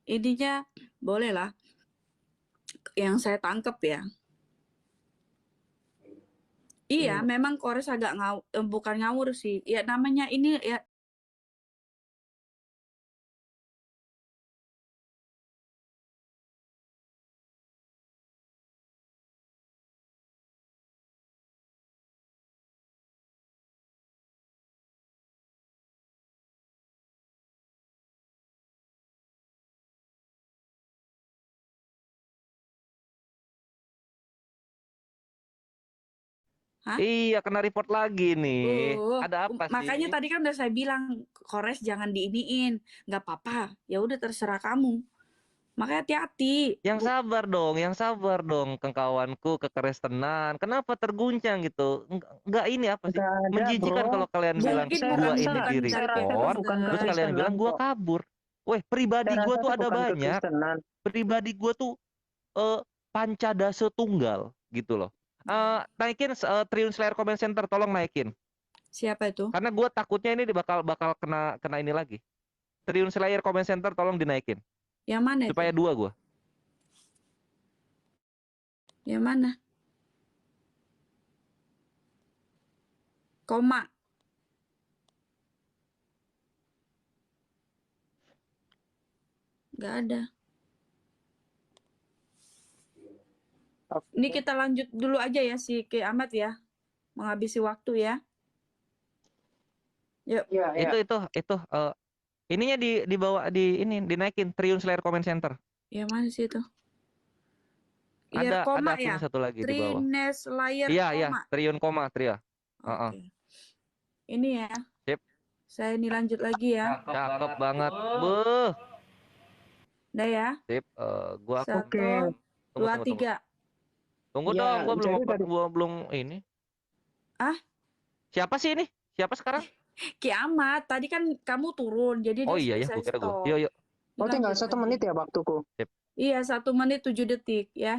Intinya boleh lah. Yang saya tangkep ya. Iya, memang Kores agak bukan ngawur sih. Ya namanya ini ya. Hah? Iya, kena report lagi nih. Ada apa sih? Makanya tadi kan udah saya bilang Kores jangan diiniin, nggak apa-apa. Ya udah terserah kamu. Makanya hati-hati. Yang sabar dong, kawanku kekerastenan. Kenapa terguncang gitu? Enggak ini apa sih? Nggak ada, Menjijikan bro. kalau kalian bilang Mungkin Saya gua bukan ini rasa, di saya rasa itu report, bukan terus kalian bilang kekristenan gua kok. kabur. Weh, pribadi Saya gua rasa tuh itu ada bukan banyak. kekristenan. Pribadi gua tuh pancadase tunggal gitu loh. Naikin Triun Slayer Comment Center, tolong naikin. Siapa itu? Karena gua takutnya ini bakal kena ini lagi. Triun Slayer Comment Center tolong dinaikin. Yang mana itu? Supaya 2 gua. Yang mana? Koma. Nggak ada. Ini kita lanjut dulu aja ya si Ki Ahmad ya. Menghabisi waktu ya. Yuk. Iya, iya. Itu ininya dibawa dinaikin Triun Slayer Comment Center. Yang mana sih itu? Iya, Ada koma ya. akunnya satu lagi di bawah. Trines Layer Iya, koma. Triun koma, Tria. Oke. Ini ya. Sip. Saya ini lanjut lagi ya. Cakep banget. Beuh. Udah ya. Sip, gua 1, 2, 3. Tunggu Ya, dong, jadi gua belum ini. Ah, Siapa sih ini? Siapa sekarang? Ki Ahmad, tadi kan kamu turun, jadi Oh dia iya sudah ya, saya gua kira gua. stop. Yuk. Oh, tinggal Dilanjut 1 lagi. menit ya waktuku. Sip. Iya, 1 menit 7 detik ya.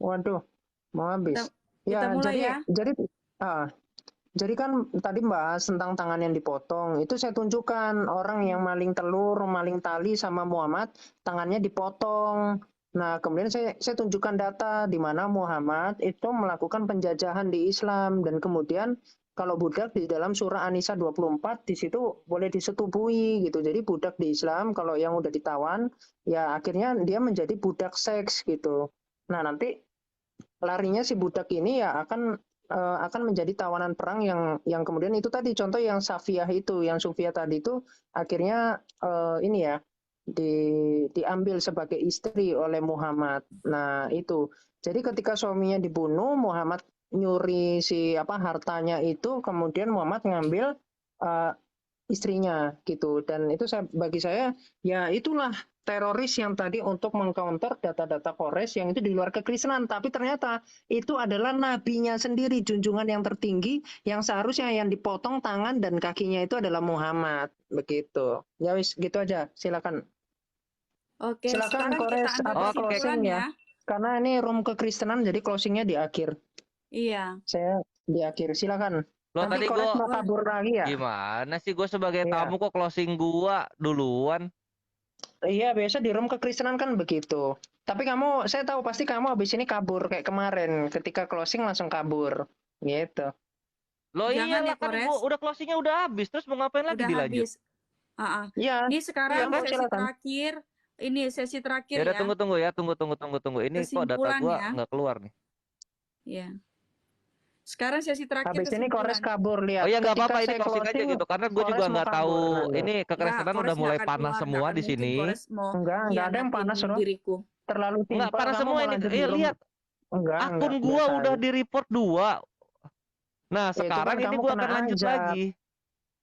Waduh, mau habis. Kita mulai ya. Jadi kan tadi bahas tentang tangan yang dipotong. Itu saya tunjukkan orang yang maling telur, maling tali sama Muhammad, tangannya dipotong. Nah, kemudian saya tunjukkan data di mana Muhammad itu melakukan penjajahan di Islam. Dan kemudian kalau budak di dalam surah An-Nisa 24, di situ boleh disetubui gitu. Jadi budak di Islam, kalau yang udah ditawan, ya akhirnya dia menjadi budak seks gitu. Nah, nanti larinya si budak ini ya akan menjadi tawanan perang yang kemudian itu tadi contoh yang Safiyah itu, yang Sufia tadi itu akhirnya ini ya diambil sebagai istri oleh Muhammad. Nah, itu. Jadi ketika suaminya dibunuh, Muhammad nyuri hartanya itu, kemudian Muhammad ngambil istrinya gitu. Dan itu bagi saya ya itulah teroris yang tadi untuk mengcounter data-data Kores yang itu di luar kekristenan, tapi ternyata itu adalah nabinya sendiri, junjungan yang tertinggi yang seharusnya yang dipotong tangan dan kakinya itu adalah Muhammad, begitu. Ya wis, gitu aja. Silakan. Oke, Silakan sekarang kita Kores ambil kesimpulan ya. Karena ini room kekristenan jadi closingnya di akhir. Iya. Saya di akhir. Silakan. Loh, Nanti tadi Kores gua mau kabur lagi ya? gimana sih, gua sebagai Iya. tamu kok closing gua duluan? Iya, biasa di room kekristenan kan begitu. Tapi saya tahu pasti kamu habis ini kabur kayak kemarin, ketika closing langsung kabur, gitu. Loh Jangan iyalah, ya, kan Kores. gua udah closingnya udah habis, terus mau ngapain lagi Udah dilanjut? habis. Iya. Ini sekarang Iya, sesi silakan. terakhir. Ini sesi terakhir Ya udah, ya. tunggu ya, tunggu. Ini kok data Kesimpulan gua ya. nggak keluar nih. Iya. Sekarang sesi terakhir Habis ini Kores kesimpulan. kabur, lihat. Oh ya, nggak Ketika apa-apa, ini saya closing aja closing, gitu, karena gue Kores juga mau nggak tahu kabur nanti. ini Enggak, kekerasan Kores udah nggak mulai akan panas keluar, nggak semua akan di mungkin sini. Kores mau Enggak ada yang panas, hianatin Bro. diriku. Terlalu Nggak simpel, panas kamu semua mau ini. lanjut di room. Lihat, Enggak, akun gua biasa udah aja. di report 2. Nah, Ya, itu kan sekarang ini kamu gua kena akan lanjut azab. lagi.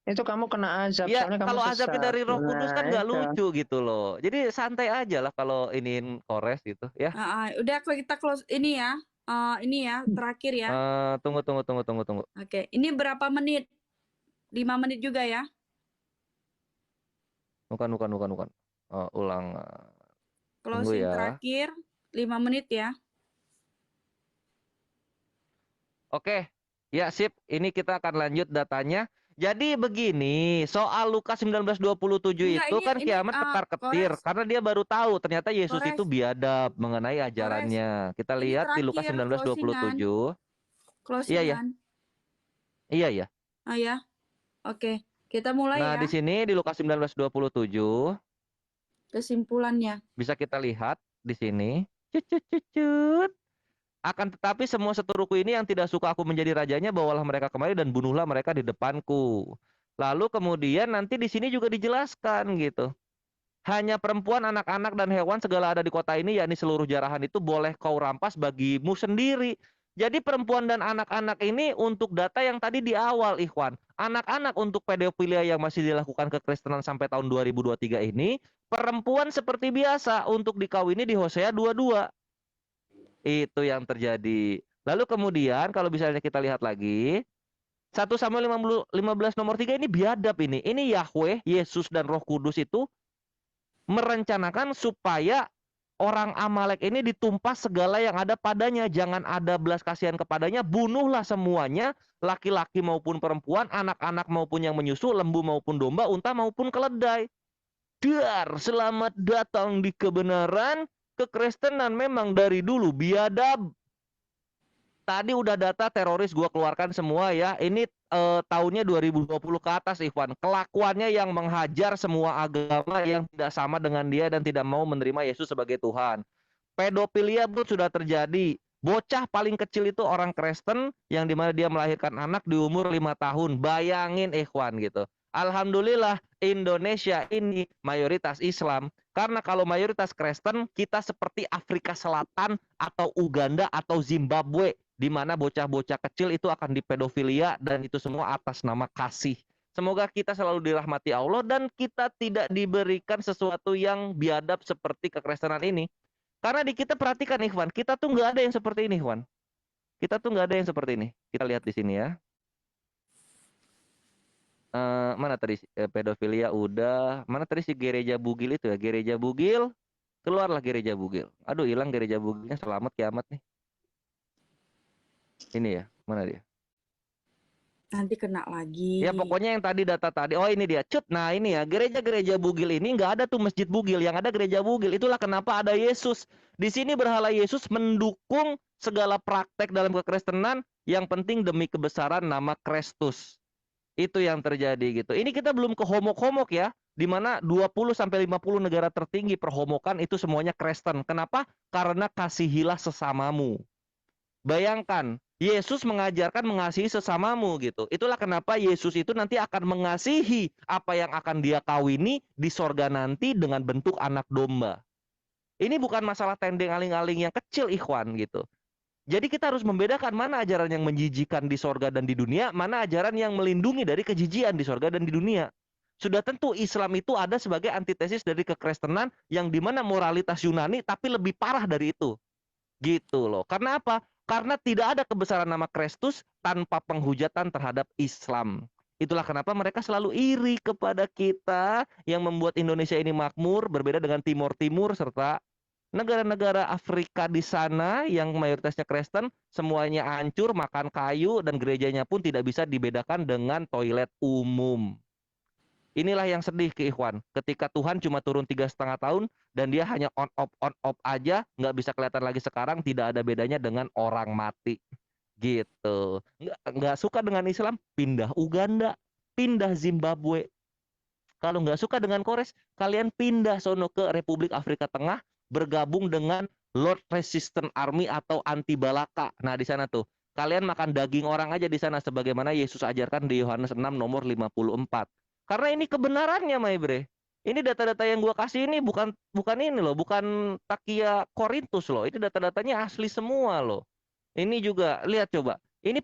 Itu kamu kena azab, Ya, soalnya kamu kalau azabnya sesat. dari Roh Kudus kan Nah, nggak itu. lucu gitu loh. Jadi santai aja lah kalau iniin Kores gitu ya. Udah kita close ini ya. Ini ya terakhir ya. Tunggu. Oke, ini berapa menit? 5 menit juga ya. Bukan. Ulang. Tunggu Closing ya. terakhir 5 menit ya. Oke. Ya, sip. Ini kita akan lanjut datanya. Jadi begini, soal Lukas 19:27 Enggak, itu kan ini kiamat ketar-ketir Kores, karena dia baru tahu ternyata Yesus itu Kores, biadab mengenai Kores. ajarannya. Kita Ini lihat di Lukas terakhir closingan, 19:27. Iya ya, closingan. iya ya. Oh ya, oke. Kita mulai Nah, ya di sini di Lukas 19:27 kesimpulannya. bisa kita lihat di sini. Cut, cut, cut, cut. Akan tetapi semua seteruku ini yang tidak suka aku menjadi rajanya, bawalah mereka kemari dan bunuhlah mereka di depanku. Lalu kemudian nanti di sini juga dijelaskan gitu. Hanya perempuan, anak-anak, dan hewan segala ada di kota ini, yakni seluruh jarahan itu boleh kau rampas bagimu sendiri. Jadi perempuan dan anak-anak ini untuk data yang tadi di awal, Ikhwan. Anak-anak untuk pedofilia yang masih dilakukan kekristenan sampai tahun 2023 ini, perempuan seperti biasa untuk dikawini di Hosea 22. Itu yang terjadi. Lalu kemudian kalau misalnya kita lihat lagi, 1 Samuel 15 nomor 3 ini biadab ini. Ini Yahweh, Yesus dan Roh Kudus itu merencanakan supaya orang Amalek ini ditumpas segala yang ada padanya. Jangan ada belas kasihan kepadanya, bunuhlah semuanya, laki-laki maupun perempuan, anak-anak maupun yang menyusu, lembu maupun domba, unta maupun keledai. Dar, selamat datang di kebenaran. Kekristenan memang dari dulu biadab. Tadi udah data teroris gua keluarkan semua ya. Ini tahunnya 2020 ke atas, Ikhwan. Kelakuannya yang menghajar semua agama yang tidak sama dengan dia dan tidak mau menerima Yesus sebagai Tuhan. Pedofilia pun sudah terjadi. Bocah paling kecil itu orang Kristen yang dimana dia melahirkan anak di umur 5 tahun. Bayangin, Ikhwan gitu. Alhamdulillah Indonesia ini mayoritas Islam. Karena kalau mayoritas Kristen, kita seperti Afrika Selatan atau Uganda atau Zimbabwe, di mana bocah-bocah kecil itu akan dipedofilia dan itu semua atas nama kasih. Semoga kita selalu dirahmati Allah dan kita tidak diberikan sesuatu yang biadab seperti kekristenan ini. Karena di kita perhatikan, Ikhwan, kita tuh nggak ada yang seperti ini, Ikhwan. Kita tuh nggak ada yang seperti ini. Kita lihat di sini ya. Mana tadi pedofilia udah. Mana tadi si gereja bugil itu ya? Gereja bugil, keluarlah gereja bugil. Aduh, hilang gereja bugilnya, selamat kiamat nih. Ini ya, mana dia? Nanti kena lagi. Ya pokoknya yang tadi data tadi. Oh ini dia. Cut. Nah ini ya, gereja-gereja bugil ini nggak ada tuh masjid bugil. Yang ada gereja bugil. Itulah kenapa ada Yesus. Di sini berhala Yesus mendukung segala praktek dalam kekristenan. Yang penting demi kebesaran nama Kristus. Itu yang terjadi gitu. Ini kita belum ke homok-homok ya. Di mana 20 sampai 50 negara tertinggi perhomokan itu semuanya Kristen. Kenapa? Karena kasihilah sesamamu. Bayangkan, Yesus mengajarkan mengasihi sesamamu gitu. Itulah kenapa Yesus itu nanti akan mengasihi apa yang akan dia kawini di sorga nanti dengan bentuk anak domba. Ini bukan masalah tendeng aling-aling yang kecil, Ikhwan gitu. Jadi kita harus membedakan mana ajaran yang menjijikan di sorga dan di dunia, mana ajaran yang melindungi dari kejijian di sorga dan di dunia. Sudah tentu Islam itu ada sebagai antitesis dari kekristenan yang dimana moralitas Yunani tapi lebih parah dari itu. Gitu loh. Karena apa? Karena tidak ada kebesaran nama Kristus tanpa penghujatan terhadap Islam. Itulah kenapa mereka selalu iri kepada kita yang membuat Indonesia ini makmur, berbeda dengan Timur Timur serta negara-negara Afrika di sana yang mayoritasnya Kristen, semuanya hancur, makan kayu, dan gerejanya pun tidak bisa dibedakan dengan toilet umum. Inilah yang sedih ke Ikhwan. Ketika Tuhan cuma turun 3,5 tahun dan dia hanya on off aja, nggak bisa kelihatan lagi sekarang, tidak ada bedanya dengan orang mati. Gitu. Nggak suka dengan Islam, pindah Uganda, pindah Zimbabwe. Kalau nggak suka dengan Kores, kalian pindah sono ke Republik Afrika Tengah, bergabung dengan Lord Resistance Army atau anti Balaka. Nah, di sana tuh kalian makan daging orang aja di sana sebagaimana Yesus ajarkan di Yohanes 6 nomor 54. Karena ini kebenarannya, my bre. Ini data-data yang gua kasih ini bukan ini loh, bukan takia Korintus loh. Ini data-datanya asli semua loh. Ini juga lihat coba. Ini